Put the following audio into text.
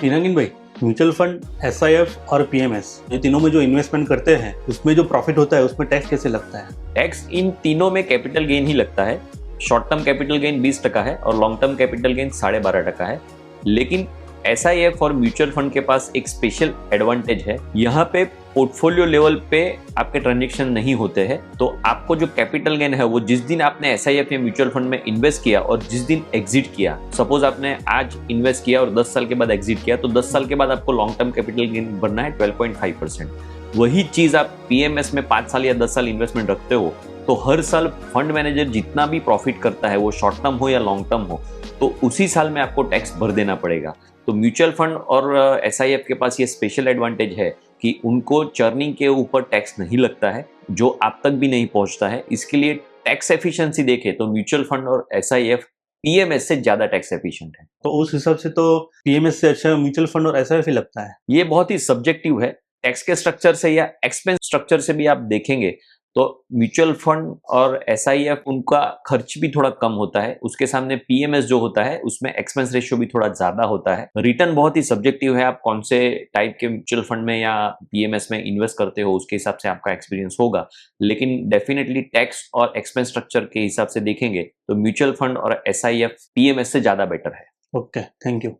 पिनाकिन भाई, mutual fund, SIF और PMS, ये तीनों में जो इन्वेस्टमेंट करते हैं उसमें जो प्रॉफिट होता है उसमें टैक्स कैसे लगता है? टैक्स इन तीनों में कैपिटल गेन ही लगता है। शॉर्ट टर्म कैपिटल गेन 20% है और लॉन्ग टर्म कैपिटल गेन 12.5% है। लेकिन एसआईएफ और म्यूचुअल फंड के पास एक स्पेशल एडवांटेज है। यहाँ पे पोर्टफोलियो लेवल पे आपके ट्रांजेक्शन नहीं होते हैं, तो आपको जो कैपिटल गेन है वो जिस दिन आपने एसआईएफ या म्यूचुअल फंड में इन्वेस्ट किया और जिस दिन एग्जिट किया, सपोज आपने आज इन्वेस्ट किया और 10 साल के बाद एग्जिट किया, तो 10 साल के बाद आपको लॉन्ग टर्म कैपिटल गेन भरना है 12.5%। वही चीज आप पीएमएस में 5 साल या 10 साल इन्वेस्टमेंट रखते हो, तो हर साल फंड मैनेजर जितना भी प्रॉफिट करता है, वो शॉर्ट टर्म हो या लॉन्ग टर्म हो, तो उसी साल में आपको टैक्स भर देना पड़ेगा। तो म्यूचुअल फंड और एसआईएफ के पास ये स्पेशल एडवांटेज है कि उनको चर्निंग के ऊपर टैक्स नहीं लगता है, जो आप तक भी नहीं पहुंचता है। इसके लिए टैक्स एफिशिएंसी देखें तो म्यूचुअल फंड और एसआईएफ पीएमएस से ज्यादा टैक्स एफिशिएंट है। तो उस हिसाब से तो पीएमएस से अच्छा म्यूचुअल फंड और एसआईएफ ही लगता है। ये बहुत ही सब्जेक्टिव है। टैक्स के स्ट्रक्चर से या एक्सपेंस स्ट्रक्चर से भी आप देखेंगे तो म्यूचुअल फंड और एसआईएफ, उनका खर्च भी थोड़ा कम होता है। उसके सामने पीएमएस जो होता है उसमें एक्सपेंस रेशियो भी थोड़ा ज्यादा होता है। रिटर्न बहुत ही सब्जेक्टिव है। आप कौन से टाइप के म्यूचुअल फंड में या पीएमएस में इन्वेस्ट करते हो उसके हिसाब से आपका एक्सपीरियंस होगा। लेकिन डेफिनेटली टैक्स और एक्सपेंस स्ट्रक्चर के हिसाब से देखेंगे तो म्यूचुअल फंड और एसआईएफ पीएमएस से ज्यादा बेटर है। Okay, thank you.